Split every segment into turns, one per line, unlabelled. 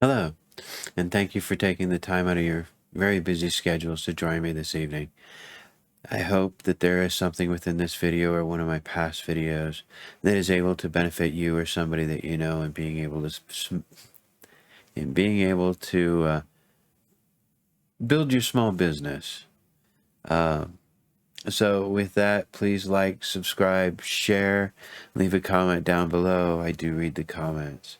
Hello, and thank you for taking the time out of your very busy schedules to join me this evening. I hope that there is something within this video or one of my past videos that is able to benefit you or somebody that you know in being able to build your small business. So with that, please like, subscribe, share, leave a comment down below. I do read the comments.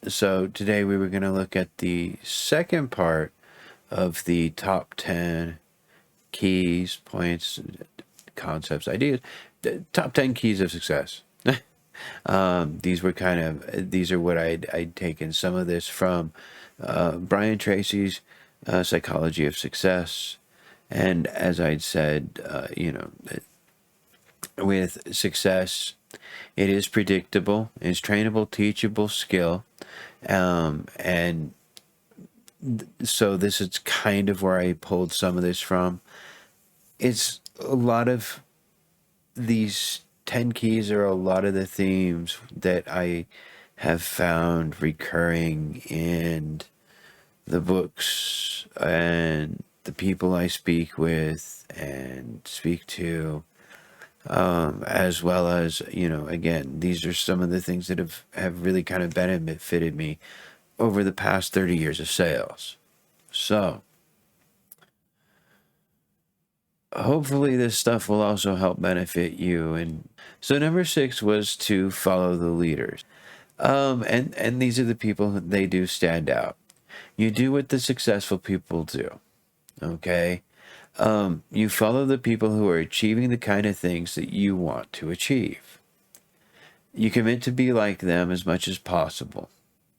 So today we were going to look at the second part of the top 10 keys, points, concepts, ideas, the top 10 keys of success. These are what I'd taken some of this from Brian Tracy's Psychology of Success. And as I'd said, with success, it is predictable, it's trainable, teachable skill. And so this is kind of where I pulled some of this from. It's a lot of these 10 keys are a lot of the themes that I have found recurring in the books and the people I speak with and speak to, as well as, again, these are some of the things that have really kind of benefited me over the past 30 years of sales. So, hopefully this stuff will also help benefit you. And so number 6 was to follow the leaders. And these are the people, they do stand out. You do what the successful people do. Okay? You follow the people who are achieving the kind of things that you want to achieve. You commit to be like them as much as possible.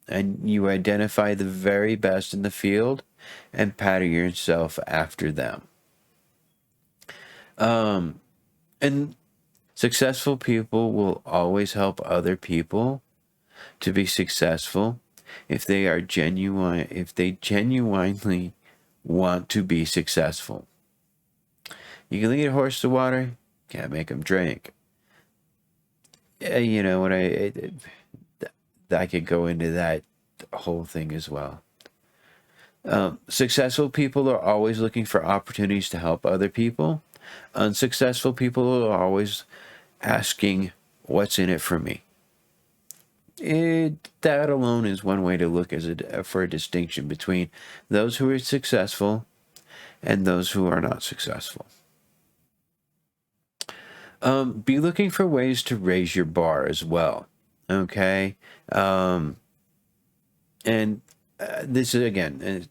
And you identify the very best in the field and pattern yourself after them. And successful people will always help other people to be successful if they genuinely want to be successful. You can lead a horse to water, can't make him drink. You know what I could go into that whole thing as well. Successful people are always looking for opportunities to help other people. Unsuccessful people are always asking, what's in it for me? That alone is one way to look for a distinction between those who are successful and those who are not successful. Be looking for ways to raise your bar as well. Okay. And this is, again,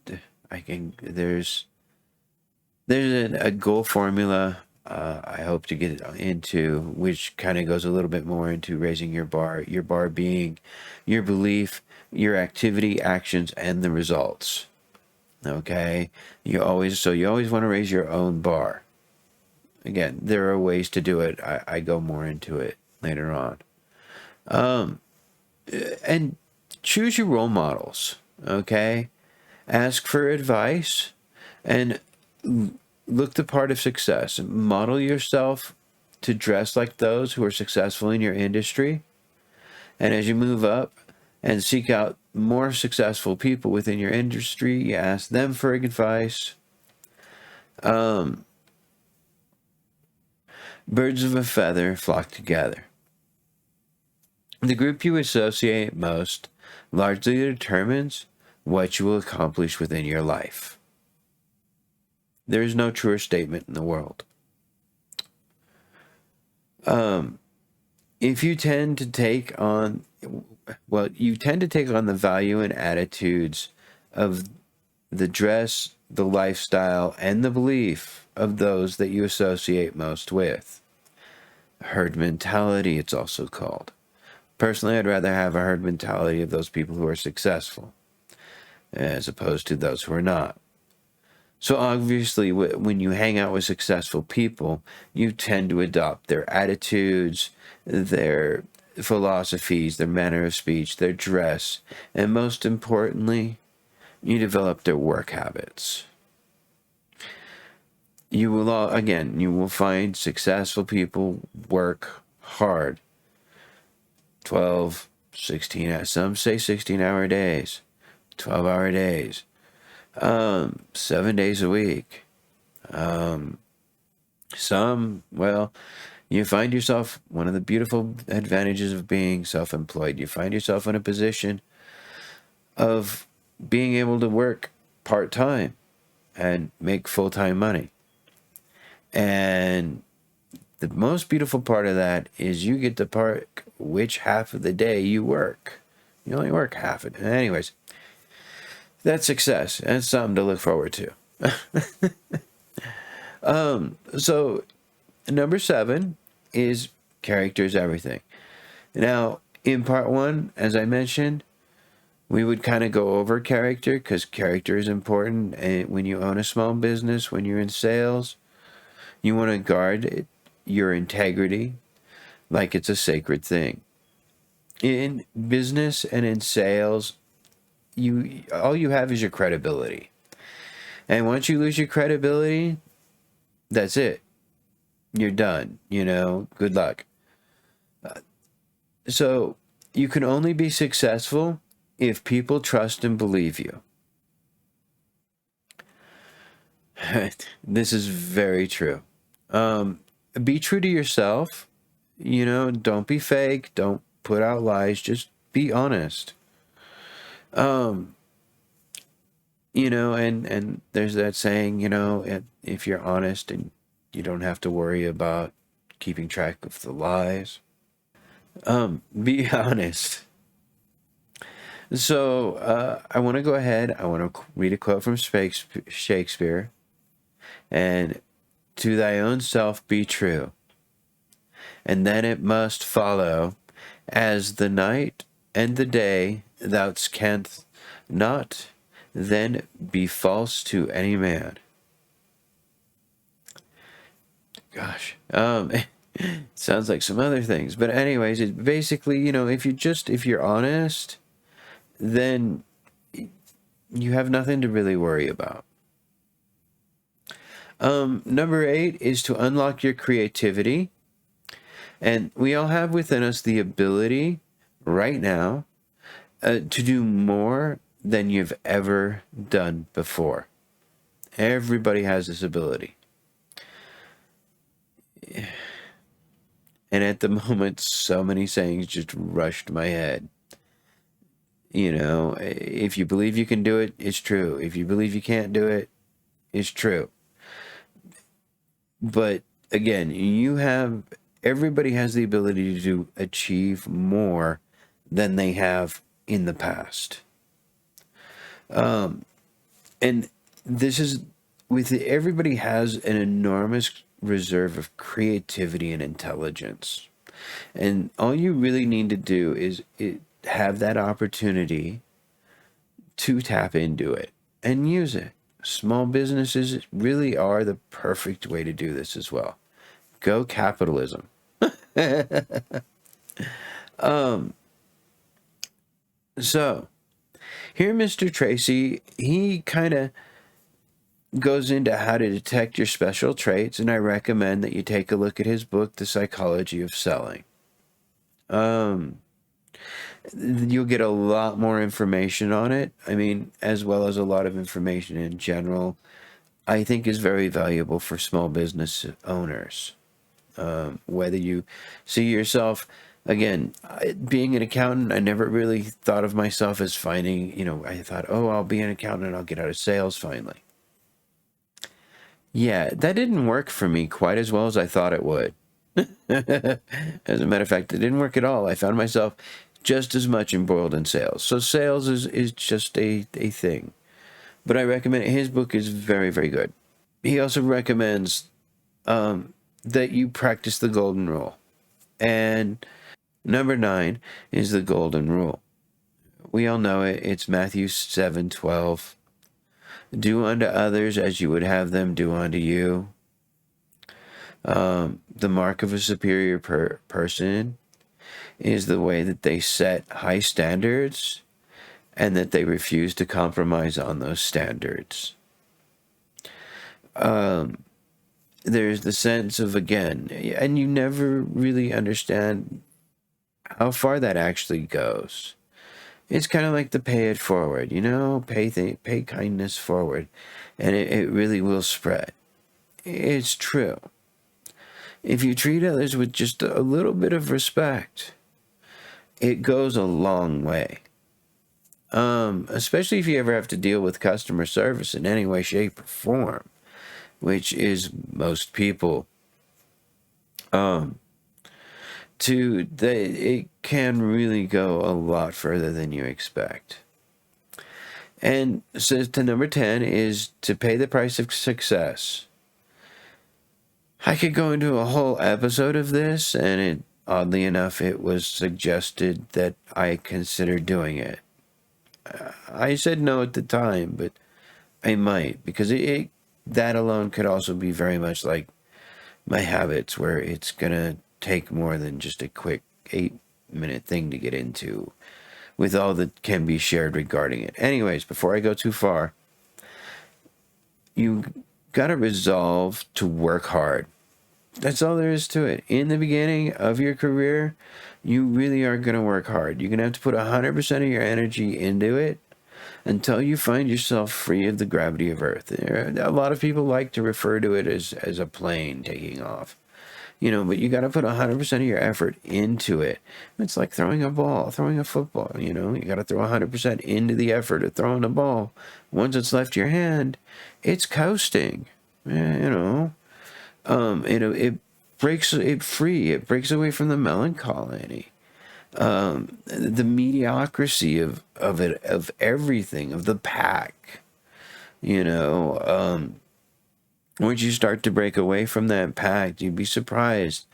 there's a goal formula I hope to get into, which kind of goes a little bit more into raising your bar being your belief, your activity, actions, and the results. Okay? You always want to raise your own bar. Again, there are ways to do it. I go more into it later on. And choose your role models. Okay? Ask for advice and look the part of success. Model yourself to dress like those who are successful in your industry. And as you move up and seek out more successful people within your industry, you ask them for advice. Birds of a feather flock together. The group you associate most largely determines what you will accomplish within your life. There is no truer statement in the world. If you tend to take on, the value and attitudes of the dress, the lifestyle, and the belief of those that you associate most with. Herd mentality, it's also called. Personally, I'd rather have a herd mentality of those people who are successful as opposed to those who are not. So obviously, when you hang out with successful people, you tend to adopt their attitudes, their philosophies, their manner of speech, their dress, and most importantly, you develop their work habits. You will find successful people work hard. 12, some say 16-hour days, 12-hour days, 7 days a week. Well, you find yourself, one of the beautiful advantages of being self-employed, you find yourself in a position of being able to work part-time and make full-time money. And the most beautiful part of that is you get to pick which half of the day you work. You only work half of it. Anyways, that's success. That's something to look forward to. So number 7 is character is everything. Now, in part 1, as I mentioned, we would kind of go over character because character is important. And when you own a small business, when you're in sales, you want to guard your integrity like it's a sacred thing. In business and in sales, all you have is your credibility. And once you lose your credibility, that's it. You're done. Good luck. So you can only be successful if people trust and believe you. This is very true. Be true to yourself. Don't be fake. Don't put out lies. Just be honest. And there's that saying, if you're honest and you don't have to worry about keeping track of the lies. Be honest. So I want to go ahead. I want to read a quote from Shakespeare. And to thy own self be true. And then it must follow, as the night and the day thou canst not then be false to any man. Gosh, it sounds like some other things, but anyways, it basically, if you're honest, then you have nothing to really worry about. Number 8 is to unlock your creativity. And we all have within us the ability right now to do more than you've ever done before. Everybody has this ability. And at the moment, so many sayings just rushed my head. If you believe you can do it, it's true. If you believe you can't do it, it's true. But again, everybody has the ability to achieve more than they have in the past. And this is everybody has an enormous reserve of creativity and intelligence. And all you really need to do is have that opportunity to tap into it and use it. Small businesses really are the perfect way to do this as well. Go capitalism. So, here Mr. Tracy, he kind of goes into how to detect your special traits, and I recommend that you take a look at his book, The Psychology of Selling. You'll get a lot more information on it. As well as a lot of information in general, I think is very valuable for small business owners. Whether you see yourself, again, being an accountant, I never really thought of myself as finding, I thought, I'll be an accountant and I'll get out of sales finally. Yeah, that didn't work for me quite as well as I thought it would. As a matter of fact, it didn't work at all. I found myself just as much embroiled in sales. So sales is just a thing. But I recommend it. His book is very, very good. He also recommends that you practice the golden rule. And number 9 is the golden rule. We all know it. It's Matthew 7:12. Do unto others as you would have them do unto you. The mark of a superior person is the way that they set high standards and that they refuse to compromise on those standards. There's the sense of, again, and you never really understand how far that actually goes. It's kind of like the pay it forward, pay kindness forward, and it really will spread. It's true. If you treat others with just a little bit of respect, it goes a long way. Especially if you ever have to deal with customer service in any way, shape, or form, which is most people. It can really go a lot further than you expect. And so to number 10 is to pay the price of success. I could go into a whole episode of this, and oddly enough, it was suggested that I consider doing it. I said no at the time, but I might, because that alone could also be very much like my habits, where it's going to take more than just a quick 8-minute thing to get into, with all that can be shared regarding it. Anyways, before I go too far, you got to resolve to work hard. That's all there is to it. In the beginning of your career, you really are going to work hard. You're going to have to put 100% of your energy into it until you find yourself free of the gravity of Earth. A lot of people like to refer to it as a plane taking off. But you got to put 100% of your effort into it. It's like throwing a ball, throwing a football, you got to throw 100% into the effort of throwing a ball. Once it's left your hand, it's coasting, it breaks it free. It breaks away from the melancholy, the mediocrity of everything, of the pack, Once you start to break away from that pact, you'd be surprised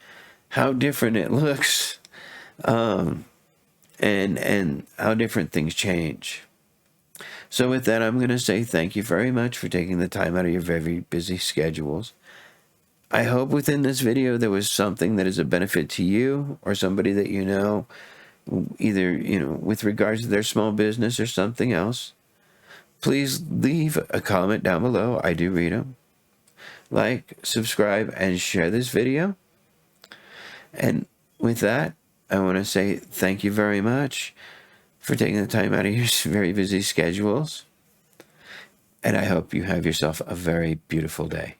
how different it looks, and how different things change. So with that, I'm going to say thank you very much for taking the time out of your very busy schedules. I hope within this video there was something that is a benefit to you or somebody that you know, either, with regards to their small business or something else. Please leave a comment down below. I do read them. Like, subscribe, and share this video. And with that, I want to say thank you very much for taking the time out of your very busy schedules. And I hope you have yourself a very beautiful day.